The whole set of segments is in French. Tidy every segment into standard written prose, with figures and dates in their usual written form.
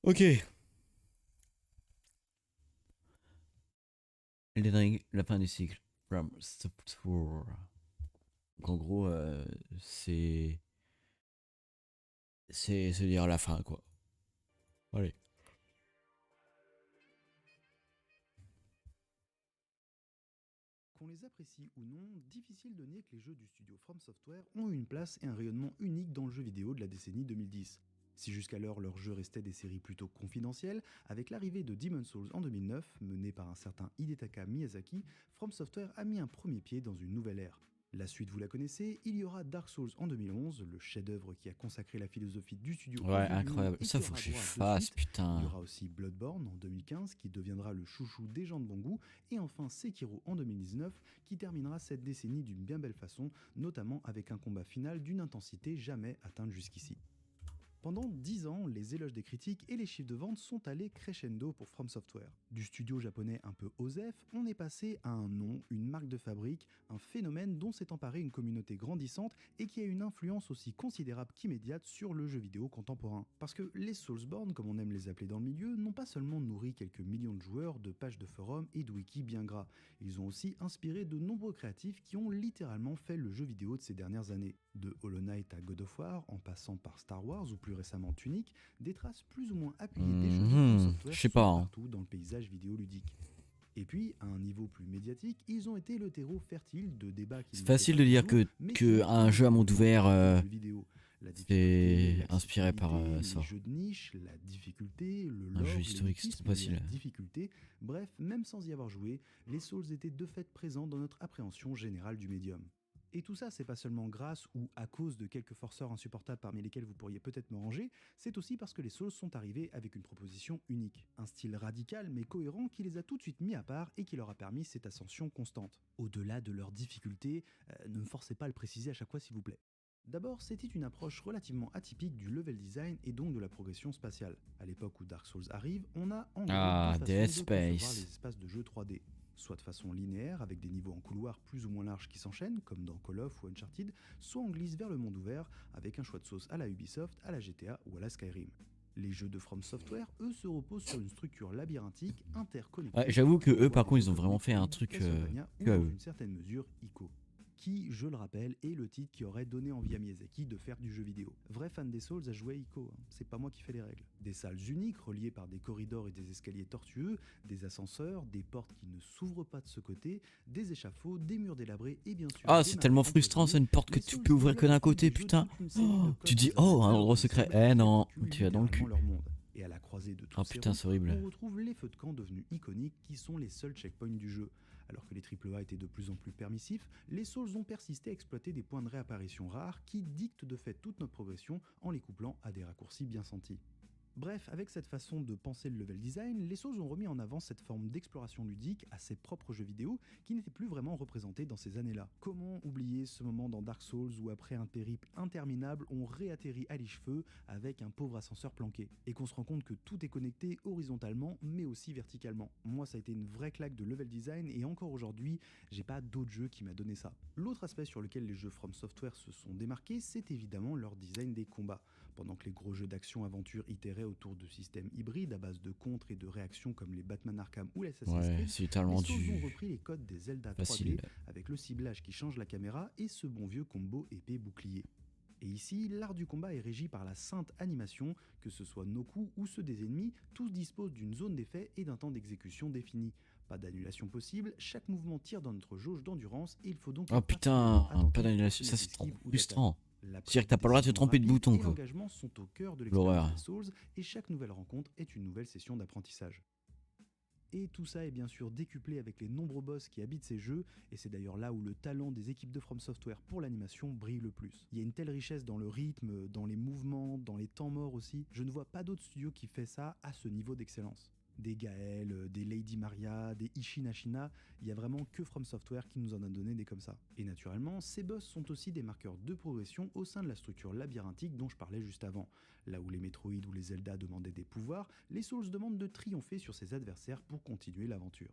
Ok. Elden Ring, la fin du cycle. From Software. Donc en gros, c'est se dire la fin quoi. Allez. Qu'on les apprécie ou non, difficile de nier que les jeux du studio From Software ont eu une place et un rayonnement unique dans le jeu vidéo de la décennie 2010. Si jusqu'alors leurs jeux restaient des séries plutôt confidentielles, avec l'arrivée de Demon's Souls en 2009, mené par un certain Hidetaka Miyazaki, From Software a mis un premier pied dans une nouvelle ère. La suite, vous la connaissez, il y aura Dark Souls en 2011, le chef-d'œuvre qui a consacré la philosophie du studio aux Ouais, yeux du monde incroyable. et Ça, qui faut que aura je droit à deux fasse, suites. Il y putain. aura aussi Bloodborne en 2015 qui deviendra le chouchou des gens de bon goût, et enfin Sekiro en 2019 qui terminera cette décennie d'une bien belle façon, notamment avec un combat final d'une intensité jamais atteinte jusqu'ici. Pendant 10 ans, les éloges des critiques et les chiffres de vente sont allés crescendo pour From Software. Du studio japonais un peu OSEF, on est passé à un nom, une marque de fabrique, un phénomène dont s'est emparée une communauté grandissante et qui a une influence aussi considérable qu'immédiate sur le jeu vidéo contemporain. Parce que les Soulsborne, comme on aime les appeler dans le milieu, n'ont pas seulement nourri quelques millions de joueurs de pages de forums et de wikis bien gras, ils ont aussi inspiré de nombreux créatifs qui ont littéralement fait le jeu vidéo de ces dernières années. De Hollow Knight à God of War, en passant par Star Wars ou plus récemment Tunic, des traces plus ou moins appuyées des jeux de From Je Software sais pas. sont Hein. partout dans le paysage vidéoludique. Et puis, à un niveau plus médiatique, ils ont été le terreau fertile de débats qui C'est n'étaient facile pas de dire toujours, mais que qui, un jeu à monde inévitablement, ouvert, marquaient le jeu vidéo. La difficulté, c'est inspiré par l'accessibilité, les ça. jeux de niche, la difficulté, le Un jeu lore, historique, c'est trop l'élitisme, la facile. difficulté, bref, même sans y avoir joué, les Souls étaient de fait présents dans notre appréhension générale du médium. Et tout ça, c'est pas seulement grâce ou à cause de quelques forceurs insupportables parmi lesquels vous pourriez peut-être me ranger, c'est aussi parce que les Souls sont arrivés avec une proposition unique. Un style radical mais cohérent qui les a tout de suite mis à part et qui leur a permis cette ascension constante. Au-delà de leurs difficultés, ne me forcez pas à le préciser à chaque fois s'il vous plaît. D'abord, c'était une approche relativement atypique du level design et donc de la progression spatiale. À l'époque où Dark Souls arrive, on a en gros deux Ah, façons Dead de concevoir les Space. espaces de jeu 3D. Soit de façon linéaire, avec des niveaux en couloir plus ou moins larges qui s'enchaînent, comme dans Call of ou Uncharted, soit on glisse vers le monde ouvert, avec un choix de sauce à la Ubisoft, à la GTA ou à la Skyrim. Les jeux de From Software, eux, se reposent sur une structure labyrinthique Ouais, interconnectée, j'avoue que au eux, voir par des contre, jeux ils ont comme vraiment fait un Metroid, truc Castlevania ou que à dans eux. une certaine mesure Ico qui, je le rappelle, est le titre qui aurait donné envie à Miyazaki de faire du jeu vidéo. Vrai fan des Souls a joué à Ico, hein. C'est pas moi qui fais les règles. Des salles uniques reliées par des corridors et des escaliers tortueux, des ascenseurs, des portes qui ne s'ouvrent pas de ce côté, des échafauds, des murs délabrés et bien sûr Ah, des c'est navets tellement frustrant, c'est empoisonnés, une porte que les tu Souls peux ouvrir que développent d'un au fil côté, des jeux putain. toute une série de Oh, tu codes dis, de oh, un réacteurs endroit ou de secret. cibles Eh qui non, évacuent tu vas dans le littéralement cul. leur monde. Et à la croisée de Oh tous ces putain, ronds, c'est horrible. on retrouve les feux de camp devenus iconiques qui sont les seuls checkpoints du jeu. Alors que les AAA étaient de plus en plus permissifs, les Souls ont persisté à exploiter des points de réapparition rares qui dictent de fait toute notre progression en les couplant à des raccourcis bien sentis. Bref, avec cette façon de penser le level design, les Souls ont remis en avant cette forme d'exploration ludique à ses propres jeux vidéo qui n'était plus vraiment représentée dans ces années-là. Comment oublier ce moment dans Dark Souls où après un périple interminable, on réatterrit à l'île-feu avec un pauvre ascenseur planqué et qu'on se rend compte que tout est connecté horizontalement mais aussi verticalement. Moi, ça a été une vraie claque de level design et encore aujourd'hui, j'ai pas d'autre jeu qui m'a donné ça. L'autre aspect sur lequel les jeux From Software se sont démarqués, c'est évidemment leur design des combats. Pendant que les gros jeux d'action-aventure itéraient autour de systèmes hybrides à base de contre et de réaction comme les Batman Arkham ou l'Assassin's Ouais, Creed, c'est les littéralement Souls ont du repris les codes des Zelda facile. 3D avec le ciblage qui change la caméra et ce bon vieux combo épée-bouclier. Et ici, l'art du combat est régi par la sainte animation, que ce soit nos coups ou ceux des ennemis, tous disposent d'une zone d'effet et d'un temps d'exécution défini. Pas d'annulation possible, chaque mouvement tire dans notre jauge d'endurance et il faut donc Oh être particulièrement putain, pas attentif aux d'annulation, ça fenêtres c'est trop d'esquive ou d'attaque. frustrant. La C'est-à-dire prise que de t'as pas le droit de te décision tromper de rapide bouton, et quoi. l'engagement sont au cœur de l'expérience des L'horreur. Souls et chaque nouvelle rencontre est une nouvelle session d'apprentissage. Et tout ça est bien sûr décuplé avec les nombreux boss qui habitent ces jeux, et c'est d'ailleurs là où le talent des équipes de From Software pour l'animation brille le plus. Il y a une telle richesse dans le rythme, dans les mouvements, dans les temps morts aussi, je ne vois pas d'autre studio qui fait ça à ce niveau d'excellence. Des Gaël, des Lady Maria, des Ishinashina, il y a vraiment que From Software qui nous en a donné des comme ça. Et naturellement, ces boss sont aussi des marqueurs de progression au sein de la structure labyrinthique dont je parlais juste avant. Là où les Metroid ou les Zelda demandaient des pouvoirs, les Souls demandent de triompher sur ses adversaires pour continuer l'aventure.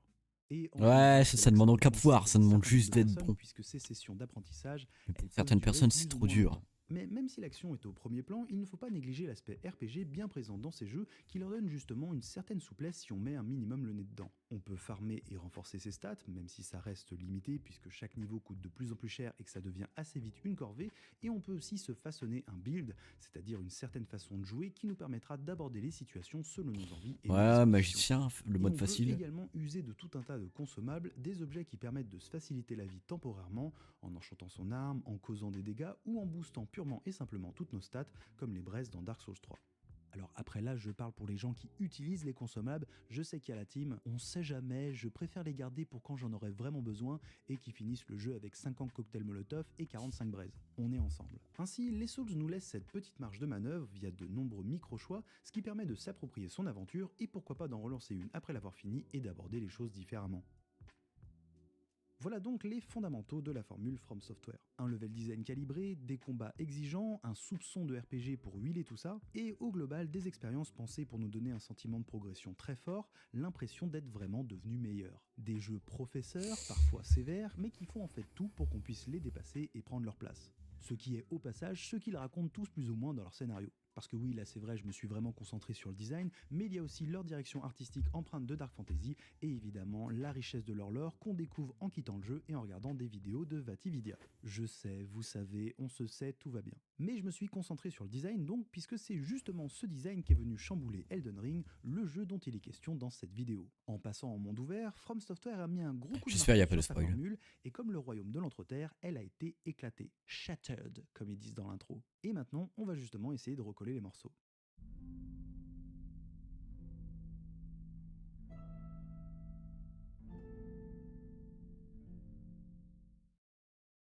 Et en Ouais, général, c'est ça là que ça demande peut aucun coincer pouvoir, pour ça un demande certain nombre juste de d'être personnes, bon. puisque ces sessions d'apprentissage, Mais pour elles peuvent certaines durer personnes, c'est plus ou trop moins dur. longtemps. Mais même si l'action est au premier plan, il ne faut pas négliger l'aspect RPG bien présent dans ces jeux qui leur donne justement une certaine souplesse si on met un minimum le nez dedans. On peut farmer et renforcer ses stats, même si ça reste limité puisque chaque niveau coûte de plus en plus cher et que ça devient assez vite une corvée, et on peut aussi se façonner un build, c'est-à-dire une certaine façon de jouer qui nous permettra d'aborder les situations selon nos envies et nos Ouais, dispositions. magicien, le Et mode on facile. peut également user de tout un tas de consommables, des objets qui permettent de se faciliter la vie temporairement, en enchantant son arme, en causant des dégâts ou en boostant purement et simplement toutes nos stats, comme les braises dans Dark Souls 3. Alors après là, je parle pour les gens qui utilisent les consommables, je sais qu'il y a la team, on sait jamais, je préfère les garder pour quand j'en aurai vraiment besoin et qui finissent le jeu avec 50 cocktails Molotov et 45 braises. On est ensemble. Ainsi, les Souls nous laissent cette petite marge de manœuvre via de nombreux micro-choix, ce qui permet de s'approprier son aventure et pourquoi pas d'en relancer une après l'avoir fini et d'aborder les choses différemment. Voilà donc les fondamentaux de la formule From Software. Un level design calibré, des combats exigeants, un soupçon de RPG pour huiler tout ça, et au global des expériences pensées pour nous donner un sentiment de progression très fort, l'impression d'être vraiment devenu meilleur. Des jeux professeurs, parfois sévères, mais qui font en fait tout pour qu'on puisse les dépasser et prendre leur place. Ce qui est au passage ce qu'ils racontent tous plus ou moins dans leur scénario. Parce que oui, là c'est vrai, je me suis vraiment concentré sur le design, mais il y a aussi leur direction artistique empreinte de Dark Fantasy et évidemment la richesse de leur lore qu'on découvre en quittant le jeu et en regardant des vidéos de Vatividia. Je sais, vous savez, on se sait, tout va bien. Mais je me suis concentré sur le design donc, puisque c'est justement ce design qui est venu chambouler Elden Ring, le jeu dont il est question dans cette vidéo. En passant en monde ouvert, From Software a mis un gros coup de J'espère qu'il n'y a marteau pas de sur sa spoil. formule, et comme le royaume de l'Entre-Terre, elle a été éclatée. Shattered, comme ils disent dans l'intro. Et maintenant, on va justement essayer de recoller les morceaux.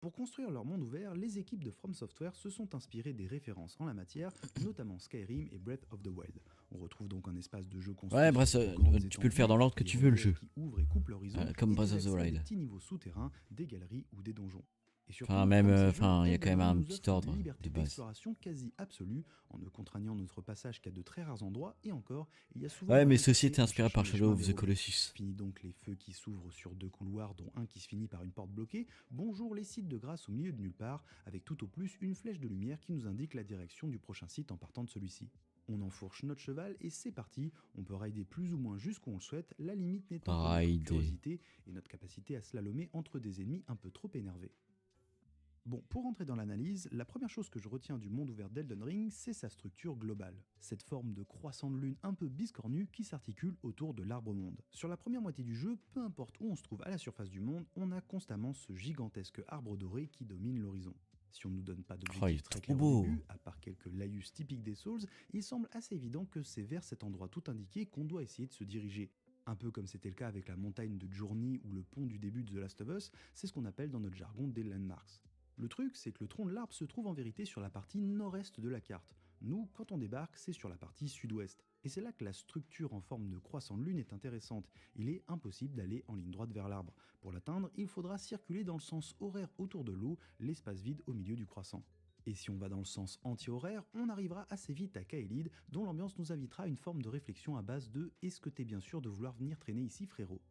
Pour construire leur monde ouvert, les équipes de From Software se sont inspirées des références en la matière, notamment Skyrim et Breath of the Wild. On retrouve donc un espace de jeu construit Ouais, sur bref, de grandes tu peux le faire étendues, dans l'ordre que des tu veux, le reliefs jeu. qui ouvrent et coupent l'horizon, Comme et Breath des of the accès à des Wild. petits niveaux souterrains, des galeries ou des donjons. Et surtout, Enfin, même, comme ces jeux, il y a quand Elden même Ring un nous petit offre une ordre liberté de base. d'exploration quasi absolue, en ne contraignant notre passage qu'à de très rares endroits, et encore, il y a souvent Ouais, mais moyen de ceci tester était en inspiré cherchant par les Shadow chemins of the dérobés. Colossus. Fini donc les feux qui s'ouvrent sur 2 couloirs, dont un qui se finit par une porte bloquée, bonjour les sites de grâce au milieu de nulle part, avec tout au plus une flèche de lumière qui nous indique la direction du prochain site en partant de celui-ci. On enfourche notre cheval et c'est parti, on peut rider plus ou moins jusqu'où on le souhaite, la limite n'étant que notre Rider. curiosité et notre capacité à slalomer entre des ennemis un peu trop énervés. Bon, pour rentrer dans l'analyse, la première chose que je retiens du monde ouvert d'Elden Ring, c'est sa structure globale. Cette forme de croissant de lune un peu biscornu qui s'articule autour de l'arbre-monde. Sur la première moitié du jeu, peu importe où on se trouve à la surface du monde, on a constamment ce gigantesque arbre doré qui domine l'horizon. Si on ne nous donne pas Oh, il d'objectif est très trop clair au beau. début, à part quelques laïus typiques des Souls, il semble assez évident que c'est vers cet endroit tout indiqué qu'on doit essayer de se diriger. Un peu comme c'était le cas avec la montagne de Journey ou le pont du début de The Last of Us, c'est ce qu'on appelle dans notre jargon des landmarks. Le truc, c'est que le tronc de l'arbre se trouve en vérité sur la partie nord-est de la carte. Nous, quand on débarque, c'est sur la partie sud-ouest. Et c'est là que la structure en forme de croissant de lune est intéressante. Il est impossible d'aller en ligne droite vers l'arbre. Pour l'atteindre, il faudra circuler dans le sens horaire autour de l'eau, l'espace vide au milieu du croissant. Et si on va dans le sens anti-horaire, on arrivera assez vite à Kaelid, dont l'ambiance nous invitera à une forme de réflexion à base de « Est-ce que t'es bien sûr de vouloir venir traîner ici, frérot ?»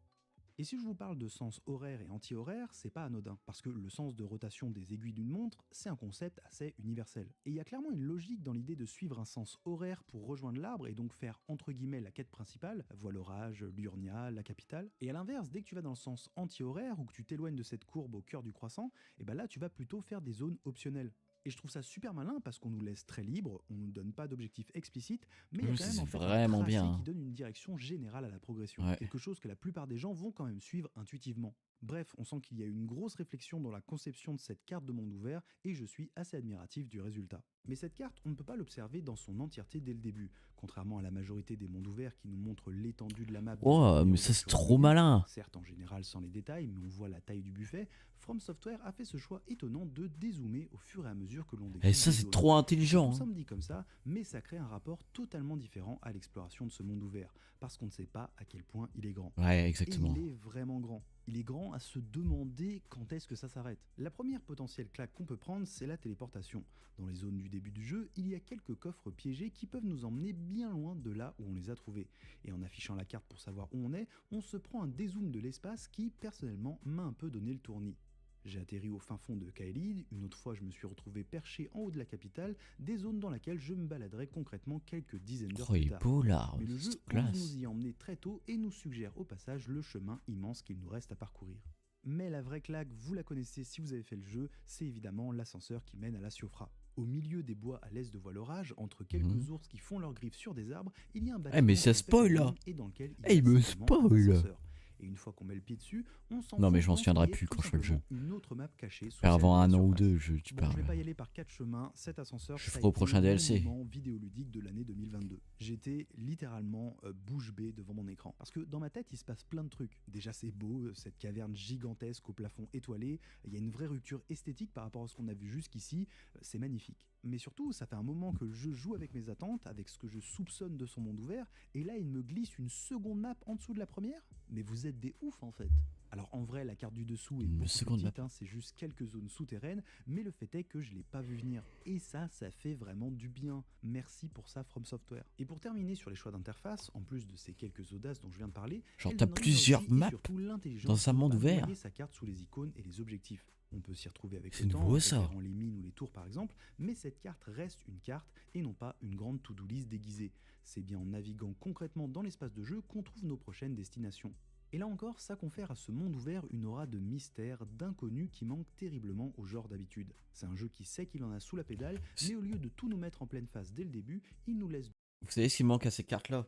Et si je vous parle de sens horaire et anti-horaire, c'est pas anodin, parce que le sens de rotation des aiguilles d'une montre, c'est un concept assez universel. Et il y a clairement une logique dans l'idée de suivre un sens horaire pour rejoindre l'arbre et donc faire entre guillemets la quête principale, voie l'orage, l'Urnia, la capitale. Et à l'inverse, dès que tu vas dans le sens anti-horaire ou que tu t'éloignes de cette courbe au cœur du croissant, et ben là tu vas plutôt faire des zones optionnelles. Et je trouve ça super malin parce qu'on nous laisse très libre, on nous donne pas d'objectif explicite, mais il y a Oui, quand même c'est en fait un vraiment tracé bien. qui donne une direction générale à la progression. Ouais. Quelque chose que la plupart des gens vont quand même suivre intuitivement. Bref, on sent qu'il y a eu une grosse réflexion dans la conception de cette carte de monde ouvert et je suis assez admiratif du résultat. Mais cette carte, on ne peut pas l'observer dans son entièreté dès le début, contrairement à la majorité des mondes ouverts qui nous montrent l'étendue de la map. Oh, mais ça c'est trop malin. Certes, en général sans les détails, mais on voit la taille du buffet. From Software a fait ce choix étonnant de dézoomer au fur et à mesure que l'on découvre Et ça les c'est zones. trop C'est intelligent. tout simple dit comme ça, mais ça crée un rapport totalement différent à l'exploration de ce monde ouvert, parce qu'on ne sait pas à quel point il est grand. Ouais, Et exactement. il est vraiment grand. Il est grand à se demander quand est-ce que ça s'arrête. La première potentielle claque qu'on peut prendre, c'est la téléportation. Dans les zones du début du jeu, il y a quelques coffres piégés qui peuvent nous emmener bien loin de là où on les a trouvés. Et en affichant la carte pour savoir où on est, on se prend un dézoom de l'espace qui, personnellement, m'a un peu donné le tournis. J'ai atterri au fin fond de Kaelid, une autre fois je me suis retrouvé perché en haut de la capitale, des zones dans lesquelles je me baladerai concrètement quelques dizaines d'heures Oh, il plus est tard. beau là, Mais le c'est jeu ose classe. nous y emmener très tôt et nous suggère au passage le chemin immense qu'il nous reste à parcourir. Mais la vraie claque, vous la connaissez si vous avez fait le jeu, c'est évidemment l'ascenseur qui mène à la Siofra. Au milieu des bois à l'est de Voile-Orage, entre Mhm. quelques ours qui font leurs griffes sur des arbres, il y a un Eh, mais bâtiment ça qui me pète la spoil là. vigne et dans lequel il Eh, y il a me simplement un spoil. ascenseur. Et une fois qu'on met le pied dessus, on Non, mais s'enfonce je m'en dans ce souviendrai qui est plus tout quand je fais le jeu. simplement une autre map cachée sous Faire celle de avant la un an ou surface. deux, tu Bon, je vais parles. pas y aller par quatre chemins, cet ascenseur, Je ça a ferai au été prochain mon DLC. moment vidéoludique de l'année 2022. J'étais littéralement bouche bée devant mon écran. Parce que dans ma tête, il se passe plein de trucs. Déjà, c'est beau, cette caverne gigantesque au plafond étoilé. Il y a une vraie rupture esthétique par rapport à ce qu'on a vu jusqu'ici. C'est magnifique. Mais surtout, ça fait un moment que le jeu joue avec mes attentes, avec ce que je soupçonne de son monde ouvert, et là, il me glisse une seconde map en dessous de la première. Mais vous êtes des oufs en fait. Alors en vrai, la carte du dessous est Une beaucoup plus seconde map. petite, hein, c'est juste quelques zones souterraines, mais le fait est que je l'ai pas vu venir. Et ça fait vraiment du bien. Merci pour ça From Software. Et pour terminer sur les choix d'interface, en plus de ces quelques audaces dont je viens de parler, Genre, Elden t'as Ring a plusieurs aussi et maps surtout l'intelligence dans un de ne monde pas ouvert. noyer sa carte sous les icônes et les objectifs. On peut s'y retrouver avec C'est le temps, nouveau, en ça. repérant les mines ou les tours par exemple, mais cette carte reste une carte et non pas une grande to-do list déguisée. C'est bien en naviguant concrètement dans l'espace de jeu qu'on trouve nos prochaines destinations. Et là encore, ça confère à ce monde ouvert une aura de mystère, d'inconnu qui manque terriblement au genre d'habitude. C'est un jeu qui sait qu'il en a sous la pédale, mais au lieu de tout nous mettre en pleine face dès le début, il nous laisse... Vous savez ce qui manque à ces cartes-là?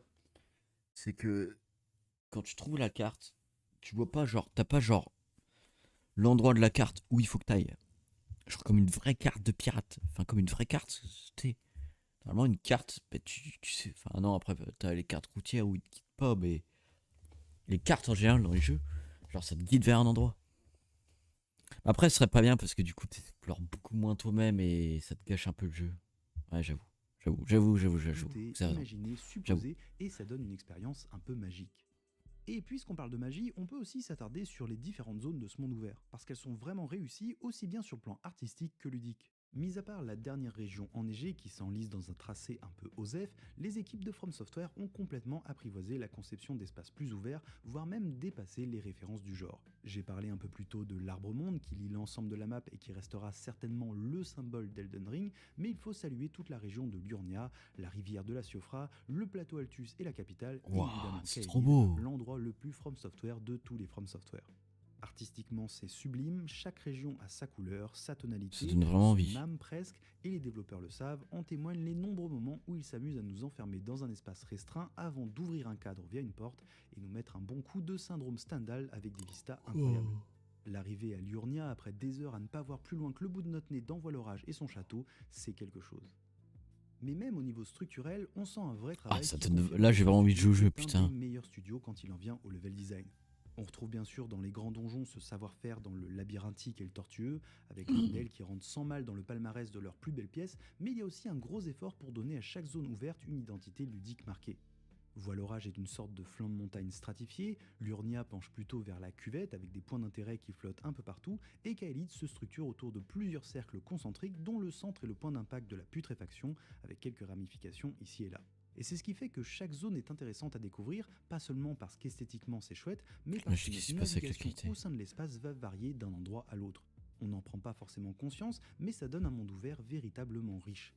C'est que quand tu trouves la carte, tu vois pas genre, t'as pas genre l'endroit de la carte où il faut que t'ailles. Genre comme une vraie carte de pirate. Enfin, comme une vraie carte. C'était normalement une carte. Bah, tu sais, enfin, non, après, t'as les cartes routières où ils te guident pas, mais les cartes en général dans les jeux, genre ça te guide vers un endroit. Après, ce serait pas bien parce que du coup, t'explores beaucoup moins toi-même et ça te gâche un peu le jeu. Ouais, j'avoue. J'avoue. Douter, Vous avez raison. imaginer, J'avoue. supposer, et ça donne une expérience un peu magique. Et puisqu'on parle de magie, on peut aussi s'attarder sur les différentes zones de ce monde ouvert, parce qu'elles sont vraiment réussies aussi bien sur le plan artistique que ludique. Mis à part la dernière région enneigée qui s'enlise dans un tracé un peu OSEF, les équipes de From Software ont complètement apprivoisé la conception d'espaces plus ouverts, voire même dépassé les références du genre. J'ai parlé un peu plus tôt de l'arbre-monde qui lie l'ensemble de la map et qui restera certainement le symbole d'Elden Ring, mais il faut saluer toute la région de Liurnia, la rivière de la Siofra, le plateau Altus et la capitale, et Waouh, évidemment c'est trop Kaelid, beau. l'endroit le plus From Software de tous les From Software. Artistiquement, c'est sublime, chaque région a sa couleur, sa Ça tonalité, donne vraiment son envie. âme presque, et les développeurs le savent, en témoignent les nombreux moments où ils s'amusent à nous enfermer dans un espace restreint avant d'ouvrir un cadre via une porte et nous mettre un bon coup de syndrome Stendhal avec des vistas incroyables. L'arrivée à Liurnia après des heures à ne pas voir plus loin que le bout de notre nez dans Voile-Orage et son château, c'est quelque chose. Mais même au niveau structurel, on sent un vrai travail. Ah, ça qui donne... confirme Là, que j'ai ce vraiment envie de studio jouer au jeu, est un putain. des meilleurs studios quand il en vient au level design. On retrouve bien sûr dans les grands donjons ce savoir-faire dans le labyrinthique et le tortueux, avec les modèles qui rentrent sans mal dans le palmarès de leurs plus belles pièces, mais il y a aussi un gros effort pour donner à chaque zone ouverte une identité ludique marquée. Voile-Orage est une sorte de flanc de montagne stratifié, Liurnia penche plutôt vers la cuvette avec des points d'intérêt qui flottent un peu partout, et Kaelid se structure autour de plusieurs cercles concentriques dont le centre est le point d'impact de la putréfaction, avec quelques ramifications ici et là. Et c'est ce qui fait que chaque zone est intéressante à découvrir, pas seulement parce qu'esthétiquement c'est chouette, mais parce que Qu'est-ce qui se notre passe avec la navigation qualité? au sein de l'espace va varier d'un endroit à l'autre. On n'en prend pas forcément conscience, mais ça donne un monde ouvert véritablement riche.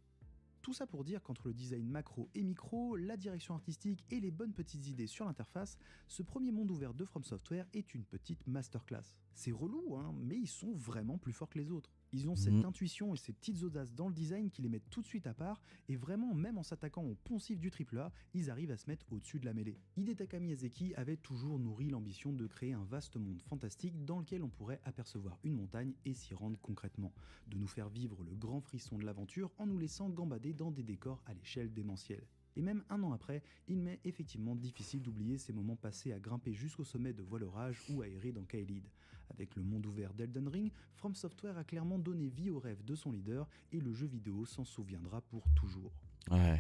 Tout ça pour dire qu'entre le design macro et micro, la direction artistique et les bonnes petites idées sur l'interface, ce premier monde ouvert de From Software est une petite masterclass. C'est relou, hein, mais ils sont vraiment plus forts que les autres. Ils ont cette intuition et ces petites audaces dans le design qui les mettent tout de suite à part, et vraiment, même en s'attaquant au poncif du AAA, ils arrivent à se mettre au-dessus de la mêlée. Hidetaka Miyazaki avait toujours nourri l'ambition de créer un vaste monde fantastique dans lequel on pourrait apercevoir une montagne et s'y rendre concrètement, de nous faire vivre le grand frisson de l'aventure en nous laissant gambader dans des décors à l'échelle démentielle. Et même un an après, il m'est effectivement difficile d'oublier ces moments passés à grimper jusqu'au sommet de Voile-Orage ou à errer dans Kaelid. Avec le monde ouvert d'Elden Ring, From Software a clairement donné vie au rêve de son leader et le jeu vidéo s'en souviendra pour toujours. Ouais.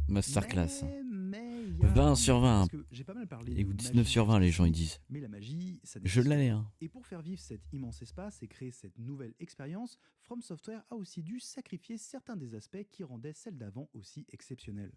Masterclass. Mais il y a 20 un sur mais, 20. parce que j'ai pas mal parlé Et de 19 magie sur 20, les gens ils jusqu'ici, disent. mais la magie, ça Je n'existe l'allais, pas. hein. Et pour faire vivre cet immense espace et créer cette nouvelle expérience, From Software a aussi dû sacrifier certains des aspects qui rendaient celle d'avant aussi exceptionnelle.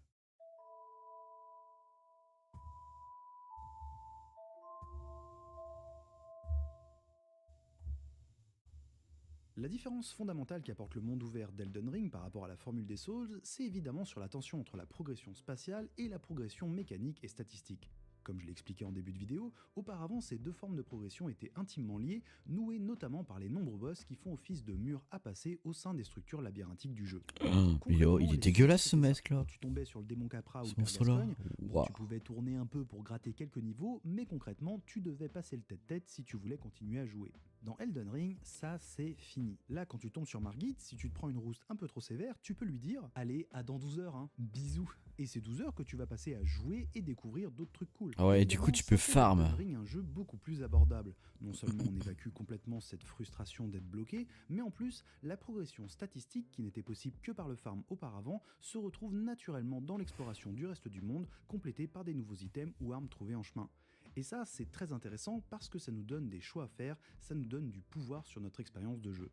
La différence fondamentale qu'apporte le monde ouvert d'Elden Ring par rapport à la formule des Souls, c'est évidemment sur la tension entre la progression spatiale et la progression mécanique et statistique. Comme je l'ai expliqué en début de vidéo, auparavant ces deux formes de progression étaient intimement liées, nouées notamment par les nombreux boss qui font office de murs à passer au sein des structures labyrinthiques du jeu. Mais oh, Concrètement, il est les Souls, dégueulasse ce c'était ça. mec Quand là. tu tombais sur le démon Capra ou Ce le Père monstre là. Gascogne, bon, Waouh. tu pouvais tourner un peu pour gratter quelques niveaux, mais concrètement, tu devais passer le tête-tête si tu voulais continuer à jouer. Dans Elden Ring, ça c'est fini. Là, quand tu tombes sur Margit, si tu te prends une rouste un peu trop sévère, tu peux lui dire « Allez, à dans 12 heures, hein, bisous !» Et c'est 12 heures que tu vas passer à jouer et découvrir d'autres trucs cool. Ah ouais, et du coup Évidemment, tu ça peux fait d'Elden farm. Ring un jeu beaucoup plus abordable. Non seulement on évacue complètement cette frustration d'être bloqué, mais en plus, la progression statistique qui n'était possible que par le farm auparavant se retrouve naturellement dans l'exploration du reste du monde, complétée par des nouveaux items ou armes trouvées en chemin. Et ça, c'est très intéressant parce que ça nous donne des choix à faire, ça nous donne du pouvoir sur notre expérience de jeu.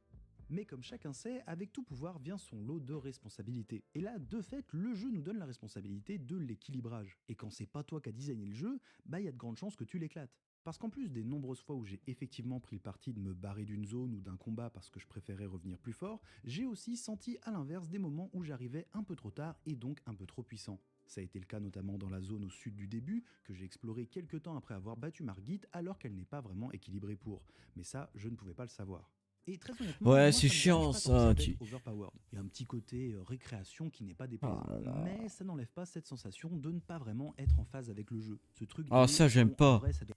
Mais comme chacun sait, avec tout pouvoir vient son lot de responsabilités. Et là, de fait, le jeu nous donne la responsabilité de l'équilibrage. Et quand c'est pas toi qui as designé le jeu, bah y a de grandes chances que tu l'éclates. Parce qu'en plus des nombreuses fois où j'ai effectivement pris le parti de me barrer d'une zone ou d'un combat parce que je préférais revenir plus fort, j'ai aussi senti à l'inverse des moments où j'arrivais un peu trop tard et donc un peu trop puissant. Ça a été le cas notamment dans la zone au sud du début, que j'ai exploré quelques temps après avoir battu Margit alors qu'elle n'est pas vraiment équilibrée pour. Mais ça, je ne pouvais pas le savoir. Et très honnêtement, Ouais, moi c'est ça me dérange chiant pas tant que ça ça. d'être overpowered. Il y a un petit côté récréation qui n'est pas Ah déplaisant. là là. Mais ça n'enlève pas cette sensation de ne pas vraiment être en phase avec le jeu. Ce truc Ah de ça j'aime bon en pas. vrai ça doit.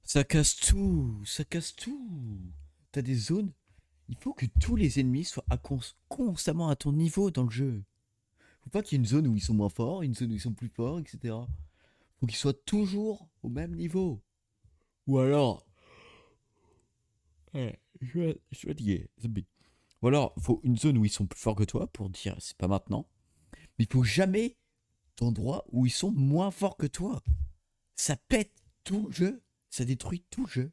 Ça casse tout. Ça casse tout. T'as des zones. Il faut que tous les ennemis soient constamment à ton niveau dans le jeu. Faut pas qu'il y ait une zone où ils sont moins forts, une zone où ils sont plus forts, etc. Faut qu'ils soient toujours au même niveau. Ou alors, je suis fatigué, zombie. Ou alors, faut une zone où ils sont plus forts que toi pour dire c'est pas maintenant. Mais il faut jamais d'endroit où ils sont moins forts que toi. Ça pète tout le jeu. Ça détruit tout le jeu.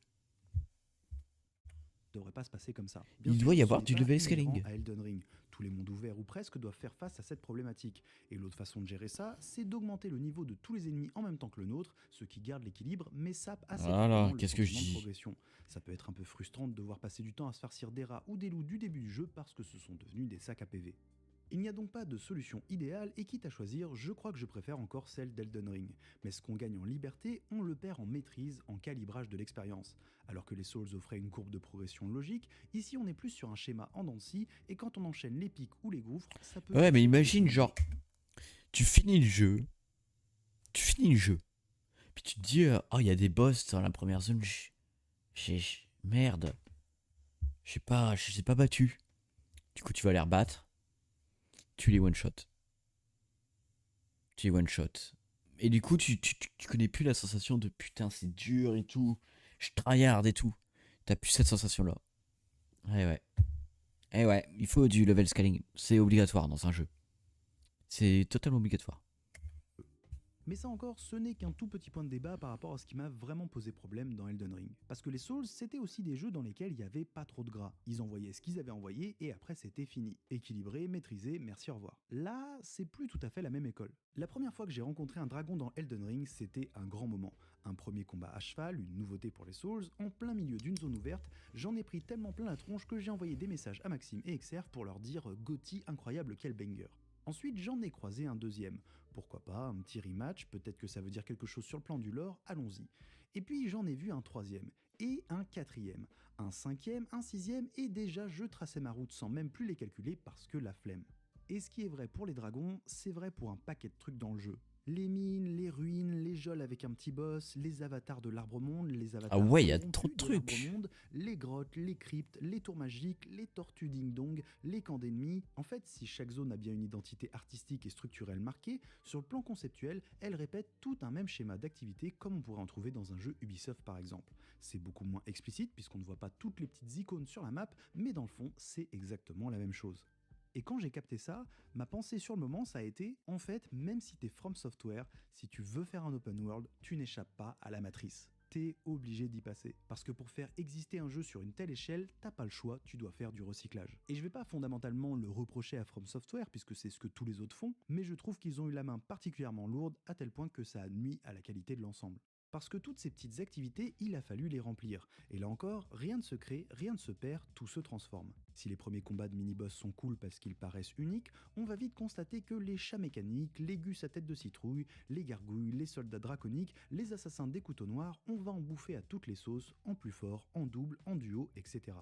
Devrait pas se passer comme ça. Bien Il doit y sûr, ce avoir n'est du pas level inhérent scaling. à Elden Ring. Tous les mondes ouverts ou presque doivent faire face à cette problématique. Et l'autre façon de gérer ça, c'est d'augmenter le niveau de tous les ennemis en même temps que le nôtre, ce qui garde l'équilibre mais sape assez Voilà, fortement le qu'est-ce que je sentiment de dis? progression. Ça peut être un peu frustrant de devoir passer du temps à se farcir des rats ou des loups du début du jeu parce que ce sont devenus des sacs à PV. Il n'y a donc pas de solution idéale et quitte à choisir, je crois que je préfère encore celle d'Elden Ring. Mais ce qu'on gagne en liberté, on le perd en maîtrise, en calibrage de l'expérience. Alors que les Souls offraient une courbe de progression logique, ici on est plus sur un schéma en dents de scie et quand on enchaîne les pics ou les gouffres, ça peut Ouais, mais casser imagine, complètement le jeu. genre, tu finis le jeu. Tu finis le jeu. Puis tu te dis, oh, il y a des boss dans la première zone. Merde. Je les ai pas battus. Du coup, tu vas les rebattre. Tu les one-shot. Tu les one-shot. Et du coup, tu connais plus la sensation de putain, c'est dur et tout. Je tryhard et tout. T'as plus cette sensation-là. Ouais, ouais. Eh ouais, il faut du level scaling. C'est obligatoire dans un jeu. C'est totalement obligatoire. Mais ça encore, ce n'est qu'un tout petit point de débat par rapport à ce qui m'a vraiment posé problème dans Elden Ring. Parce que les Souls, c'était aussi des jeux dans lesquels il n'y avait pas trop de gras. Ils envoyaient ce qu'ils avaient envoyé et après c'était fini. Équilibré, maîtrisé, merci au revoir. Là, c'est plus tout à fait la même école. La première fois que j'ai rencontré un dragon dans Elden Ring, c'était un grand moment. Un premier combat à cheval, une nouveauté pour les Souls, en plein milieu d'une zone ouverte, j'en ai pris tellement plein la tronche que j'ai envoyé des messages à Maxime et Exerf pour leur dire Gotti incroyable quel banger. Ensuite, j'en ai croisé un deuxième. Pourquoi pas, un petit rematch, peut-être que ça veut dire quelque chose sur le plan du lore, allons-y. Et puis j'en ai vu un troisième, et un quatrième, un cinquième, un sixième, et déjà je traçais ma route sans même plus les calculer parce que la flemme. Et ce qui est vrai pour les dragons, c'est vrai pour un paquet de trucs dans le jeu. Les mines, les ruines, les geôles avec un petit boss, les avatars de l'arbre-monde, les Ah avatars ouais, il y a trop de corrompus de trucs. l'arbre-monde, les grottes, les cryptes, les tours magiques, les tortues ding-dong, les camps d'ennemis. En fait, si chaque zone a bien une identité artistique et structurelle marquée, sur le plan conceptuel, elle répète tout un même schéma d'activité comme on pourrait en trouver dans un jeu Ubisoft par exemple. C'est beaucoup moins explicite puisqu'on ne voit pas toutes les petites icônes sur la map, mais dans le fond, c'est exactement la même chose. Et quand j'ai capté ça, ma pensée sur le moment, ça a été, en fait, même si t'es From Software, si tu veux faire un open world, tu n'échappes pas à la matrice. T'es obligé d'y passer. Parce que pour faire exister un jeu sur une telle échelle, t'as pas le choix, tu dois faire du recyclage. Et je vais pas fondamentalement le reprocher à From Software, puisque c'est ce que tous les autres font, mais je trouve qu'ils ont eu la main particulièrement lourde, à tel point que ça a nui à la qualité de l'ensemble. Parce que toutes ces petites activités, il a fallu les remplir. Et là encore, rien ne se crée, rien ne se perd, tout se transforme. Si les premiers combats de mini-boss sont cool parce qu'ils paraissent uniques, on va vite constater que les chats mécaniques, les gus à tête de citrouille, les gargouilles, les soldats draconiques, les assassins des couteaux noirs, on va en bouffer à toutes les sauces, en plus fort, en double, en duo, etc.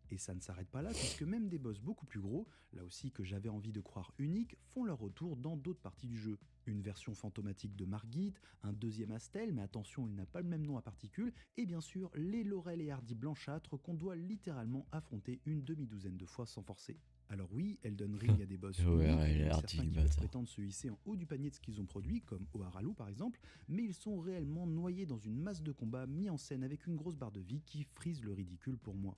Et ça ne s'arrête pas là, puisque même des boss beaucoup plus gros, là aussi que j'avais envie de croire uniques, font leur retour dans d'autres parties du jeu. Une version fantomatique de Margit, un deuxième Astel, mais attention, il n'a pas le même nom à particules, et bien sûr les Laurel et Hardy blanchâtres qu'on doit littéralement affronter une demi-douzaine de fois sans forcer. Alors oui, Elden Ring a des boss Ouais, uniques, les donc Hardy, certains qui bâtard. peuvent prétendre se hisser en haut du panier de ce qu'ils ont produit, comme Oaralu par exemple, mais ils sont réellement noyés dans une masse de combats mis en scène avec une grosse barre de vie qui frise le ridicule pour moi.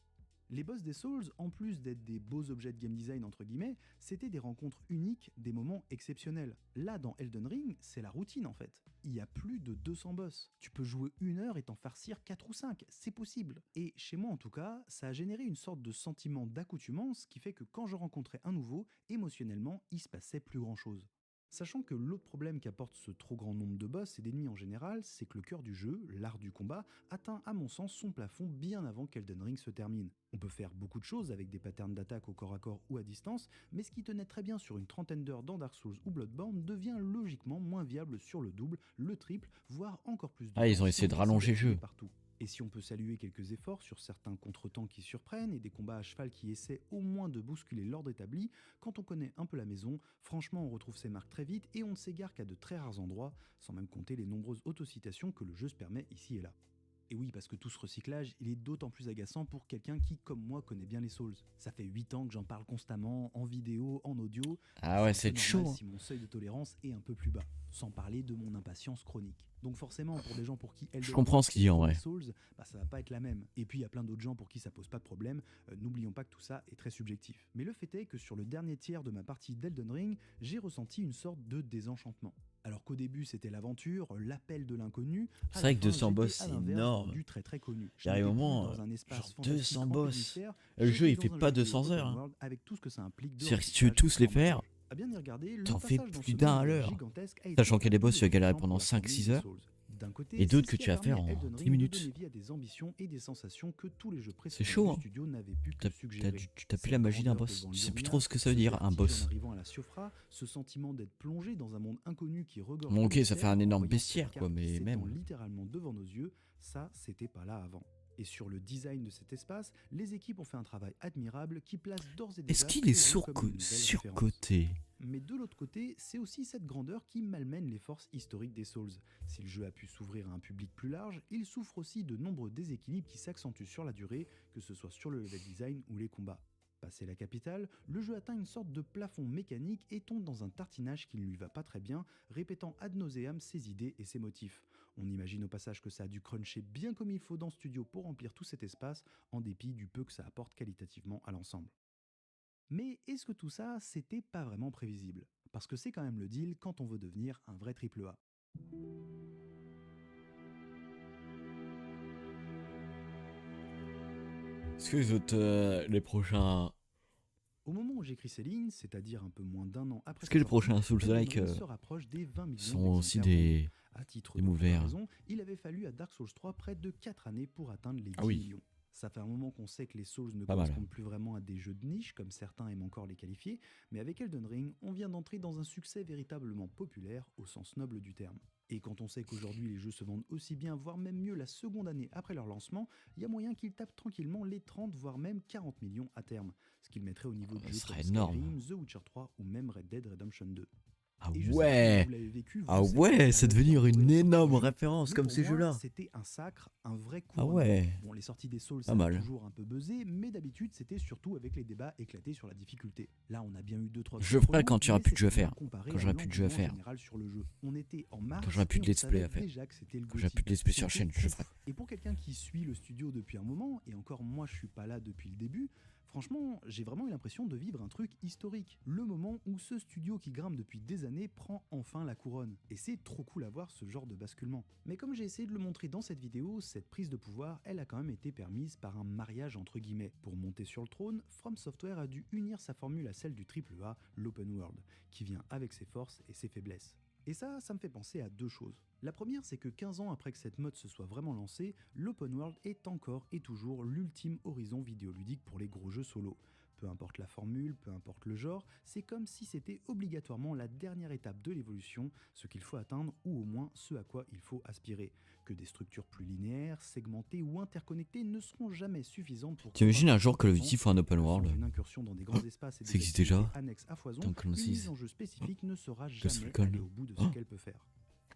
Les boss des Souls, en plus d'être des beaux objets de game design entre guillemets, c'était des rencontres uniques, des moments exceptionnels. Là, dans Elden Ring, c'est la routine en fait. Il y a plus de 200 boss. Tu peux jouer 1 heure et t'en farcir 4 ou 5, c'est possible. Et chez moi en tout cas, ça a généré une sorte de sentiment d'accoutumance qui fait que quand je rencontrais un nouveau, émotionnellement, il se passait plus grand chose. Sachant que l'autre problème qu'apporte ce trop grand nombre de boss et d'ennemis en général, c'est que le cœur du jeu, l'art du combat, atteint à mon sens son plafond bien avant qu'Elden Ring se termine. On peut faire beaucoup de choses avec des patterns d'attaque au corps à corps ou à distance, mais ce qui tenait très bien sur une trentaine d'heures dans Dark Souls ou Bloodborne devient logiquement moins viable sur le double, le triple, voire encore plus de temps Ah, ils ont si essayé on de décide rallonger le d'activer jeu. partout. Et si on peut saluer quelques efforts sur certains contretemps qui surprennent et des combats à cheval qui essaient au moins de bousculer l'ordre établi, quand on connaît un peu la maison, franchement on retrouve ses marques très vite et on ne s'égare qu'à de très rares endroits, sans même compter les nombreuses autocitations que le jeu se permet ici et là. Et oui, parce que tout ce recyclage, il est d'autant plus agaçant pour quelqu'un qui, comme moi, connaît bien les Souls. Ça fait 8 ans que j'en parle constamment, en vidéo, en audio. Ah C'est ouais, un peu c'est chaud, normal hein. si mon seuil de tolérance est un peu plus bas, sans parler de mon impatience chronique. Donc forcément, pour des gens pour qui Je Elden comprends Ring ce qu'il dit est en comme les vrai. Souls, bah ça va pas être la même. Et puis il y a plein d'autres gens pour qui ça pose pas de problème. N'oublions pas que tout ça est très subjectif. Mais le fait est que sur le dernier tiers de ma partie d'Elden Ring, j'ai ressenti une sorte de désenchantement. Alors qu'au début c'était l'aventure, l'appel de l'inconnu, à C'est la vrai que fin 200 j'étais boss, à c'est l'inverse dans énorme. du très très connu. Il Je arrive un n'étais plus moment, dans un espace genre fantastique 200 rempli de boss. mystères, Le jeu, j'étais il fait dans un pas jeu vidéo 200 heures, open hein. world avec tout ce que ça implique de C'est-à-dire que si tu veux remplissage tous les grand faire, métrage. À bien y regarder, le t'en fais passage dans plus ce d'un à monde l'heure. gigantesque a été Sachant qu'il y a des boss, plus tu vas galérer efficient pendant pour la formule 5-6 des heures. Souls. D'un côté, Et c'est d'autres ce que qui a tu vas permis faire à en Elden 10 Ring de donner minutes. vie à des ambitions et des sensations que tous les jeux C'est précédents chaud, du hein. studio n'avaient pu que suggérer. Tu t'as plus Cette la magie d'un grandeur boss. devant Je sais plus l'Urnia, trop ce que ça veut ce dire, un vertige en boss. arrivant à la Siofra, ce sentiment d'être plongé dans un monde inconnu qui regorge Bon, de ok, ça fait mystères, un en énorme voyant cette bestiaire, quoi, carte mais s'étend même. littéralement devant nos yeux, ça, c'était pas là avant. Et sur le design de cet espace, les équipes ont fait un travail admirable qui place d'ores et Est-ce déjà qu'il est ce jeu comme une nouvelle référence. surcoté? Mais de l'autre côté, c'est aussi cette grandeur qui malmène les forces historiques des Souls. Si le jeu a pu s'ouvrir à un public plus large, il souffre aussi de nombreux déséquilibres qui s'accentuent sur la durée, que ce soit sur le level design ou les combats. Passé la capitale, le jeu atteint une sorte de plafond mécanique et tombe dans un tartinage qui ne lui va pas très bien, répétant ad nauseam ses idées et ses motifs. On imagine au passage que ça a dû cruncher bien comme il faut dans Studio pour remplir tout cet espace, en dépit du peu que ça apporte qualitativement à l'ensemble. Mais est-ce que tout ça, c'était pas vraiment prévisible? Parce que c'est quand même le deal quand on veut devenir un vrai triple A. Est-ce que les autres, les prochains. Au moment où j'écris ces lignes, c'est-à-dire un peu moins d'un an après Est-ce sa que les sortie, prochains Elden Souls-like Ring se rapproche des 20 millions sont aussi d'exemplaires vendus. des À titre des de moves verts? comparaison, il avait fallu à Dark Souls 3 près de 4 années pour atteindre les 10 Ah oui, millions. Ça fait un moment qu'on sait que les Souls ne pas mal. correspondent plus vraiment à des jeux de niche, comme certains aiment encore les qualifier, mais avec Elden Ring, on vient d'entrer dans un succès véritablement populaire au sens noble du terme. Et quand on sait qu'aujourd'hui les jeux se vendent aussi bien, voire même mieux la seconde année après leur lancement, il y a moyen qu'ils tapent tranquillement les 30 voire même 40 millions à terme, ce qui le mettrait au niveau de Ce jeux serait comme énorme. Skyrim, The Witcher 3 ou même Red Dead Redemption 2. Ah Et je sais pas comment ouais! vous l'avez vécu, Ah vous, cette ouais, c'est période qui devenir entourait une la sortie énorme du jeu, référence mais comme pour ces moi, jeux-là. c'était un sacre, un vrai Ah couronnement. ouais, Bon, les sorties des Souls, pas ça m'a mal. toujours un peu buzzé, mais d'habitude, c'était surtout avec les débats éclatés sur la difficulté. Là, on a bien eu 2-3 Je trucs ferai chrono, quand il n'y aura mais plus de jeux à c'était rien faire. comparé Quand à j'aurai plus de jeux à l'engouement faire. général sur le jeu. On était en Quand mars j'aurai plus et de on let's play savait à faire. déjà que c'était le Quand j'aurai GOTY. plus de let's play sur la C'était chaîne, je ouf. ferai. Et pour quelqu'un qui suit le studio depuis un moment, et encore moi je suis pas là depuis le début, franchement, j'ai vraiment eu l'impression de vivre un truc historique. Le moment où ce studio qui grimpe depuis des années prend enfin la couronne. Et c'est trop cool à voir ce genre de basculement. Mais comme j'ai essayé de le montrer dans cette vidéo, cette prise de pouvoir, elle a quand même été permise par un mariage entre guillemets. Pour monter sur le trône, From Software a dû unir sa formule à celle du AAA, l'open world, qui vient avec ses forces et ses faiblesses. Et ça me fait penser à deux choses. La première, c'est que 15 ans après que cette mode se soit vraiment lancée, l'open world est encore et toujours l'ultime horizon vidéoludique pour les gros jeux solo. Peu importe la formule, peu importe le genre, c'est comme si c'était obligatoirement la dernière étape de l'évolution, ce qu'il faut atteindre ou au moins ce à quoi il faut aspirer. Que des structures plus linéaires, segmentées ou interconnectées ne seront jamais suffisantes pour... T'imagines un jour Call of convaincre Duty fait un open que sans world? une incursion dans des grands espaces et Ça des existe activités déjà annexes à foison, dans Call une of mise Duty. en jeu spécifique ne sera Ghost jamais Recon. allée au bout de ce Oh. qu'elle peut faire.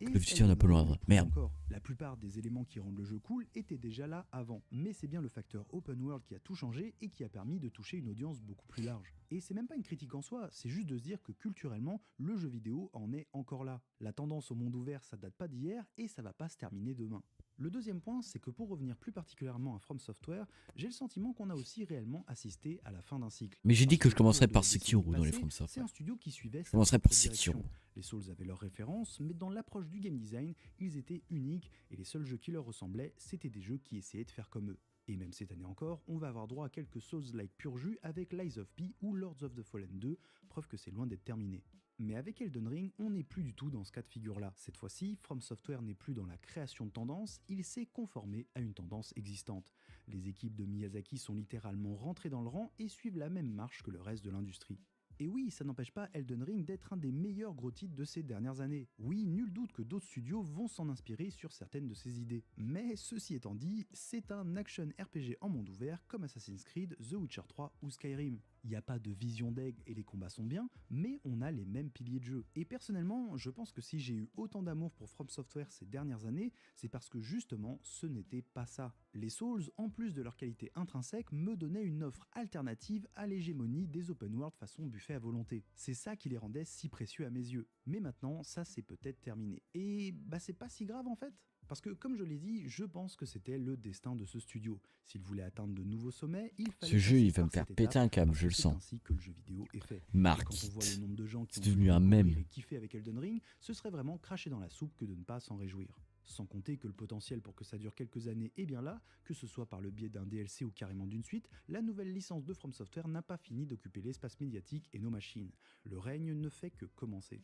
Et Call of Duty en Elden open Ring world. le prouve Merde. encore. La plupart des éléments qui rendent le jeu cool étaient déjà là avant, mais c'est bien le facteur open world qui a tout changé et qui a permis de toucher une audience beaucoup plus large. Et c'est même pas une critique en soi, c'est juste de se dire que culturellement, le jeu vidéo en est encore là. La tendance au monde ouvert, ça date pas d'hier et ça va pas se terminer demain. Le deuxième point, c'est que pour revenir plus particulièrement à From Software, j'ai le sentiment qu'on a aussi réellement assisté à la fin d'un cycle. Mais j'ai dit Parce que je au commencerais cours de par la décennie Sekiro dans les passée, From c'est Software. un studio qui suivait Je commencerai par propre Sekiro. direction. Les Souls avaient leurs références, mais dans l'approche du game design, ils étaient uniques et les seuls jeux qui leur ressemblaient, c'était des jeux qui essayaient de faire comme eux. Et même cette année encore, on va avoir droit à quelques Souls-like pur jus avec Lies of P ou Lords of the Fallen 2, preuve que c'est loin d'être terminé. Mais avec Elden Ring, on n'est plus du tout dans ce cas de figure-là. Cette fois-ci, From Software n'est plus dans la création de tendances, il s'est conformé à une tendance existante. Les équipes de Miyazaki sont littéralement rentrées dans le rang et suivent la même marche que le reste de l'industrie. Et oui, ça n'empêche pas Elden Ring d'être un des meilleurs gros titres de ces dernières années. Oui, nul doute que d'autres studios vont s'en inspirer sur certaines de ses idées. Mais ceci étant dit, c'est un action RPG en monde ouvert comme Assassin's Creed, The Witcher 3 ou Skyrim. Il n'y a pas de vision d'aigle et les combats sont bien, mais on a les mêmes piliers de jeu. Et personnellement, je pense que si j'ai eu autant d'amour pour From Software ces dernières années, c'est parce que justement, ce n'était pas ça. Les Souls, en plus de leur qualité intrinsèque, me donnaient une offre alternative à l'hégémonie des open world façon buffet à volonté. C'est ça qui les rendait si précieux à mes yeux. Mais maintenant, ça c'est peut-être terminé. Et bah c'est pas si grave en fait. Parce que, comme je l'ai dit, je pense que c'était le destin de ce studio. S'il voulait atteindre de nouveaux sommets, il fallait... Ce jeu, passer il va par me faire cette péter étape, un câble, parce je que le c'est sens. ainsi que le jeu vidéo est fait. Et Mark quand on voit le nombre de gens qui C'est ont pu devenu un découvrir mème. et kiffer avec Elden Ring, ce serait vraiment cracher dans la soupe que de ne pas s'en réjouir. Sans compter que le potentiel pour que ça dure quelques années est bien là, que ce soit par le biais d'un DLC ou carrément d'une suite, la nouvelle licence de From Software n'a pas fini d'occuper l'espace médiatique et nos machines. Le règne ne fait que commencer.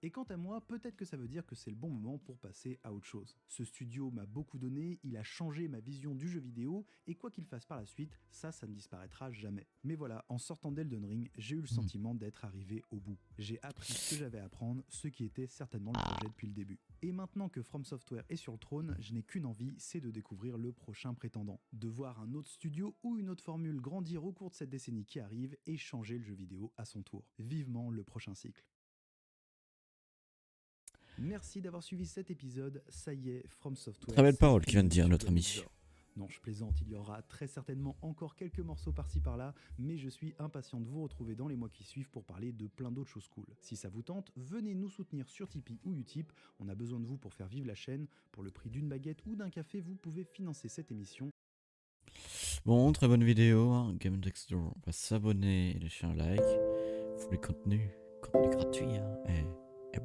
Et quant à moi, peut-être que ça veut dire que c'est le bon moment pour passer à autre chose. Ce studio m'a beaucoup donné, il a changé ma vision du jeu vidéo, et quoi qu'il fasse par la suite, ça ne disparaîtra jamais. Mais voilà, en sortant d'Elden Ring, j'ai eu le sentiment d'être arrivé au bout. J'ai appris ce que j'avais à apprendre, ce qui était certainement le projet depuis le début. Et maintenant que From Software est sur le trône, je n'ai qu'une envie, c'est de découvrir le prochain prétendant. De voir un autre studio ou une autre formule grandir au cours de cette décennie qui arrive et changer le jeu vidéo à son tour. Vivement le prochain cycle. Merci d'avoir suivi cet épisode, ça y est, From Software... Très belle c'est parole qui vient de fini dire notre sur ami. Games Dor. Non, je plaisante, il y aura très certainement encore quelques morceaux par-ci par-là, mais je suis impatient de vous retrouver dans les mois qui suivent pour parler de plein d'autres choses cool. Si ça vous tente, venez nous soutenir sur Tipeee ou Utip, on a besoin de vous pour faire vivre la chaîne. Pour le prix d'une baguette ou d'un café, vous pouvez financer cette émission. Bon, très bonne vidéo. Hein. Game Dexter va s'abonner et lâcher un like. Faut du contenu gratuit. Hein.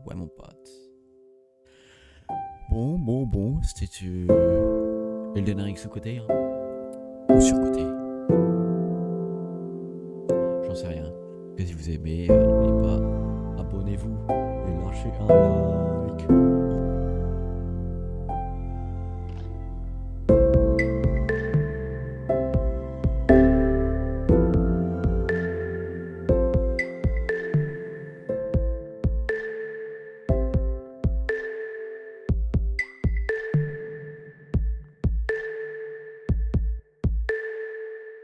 Ouais, mon pote. Bon, c'était Elden Ring sous-côté. Hein. Ou sur-côté. J'en sais rien. Que si vous aimez, n'oubliez pas, abonnez-vous et lâchez un like.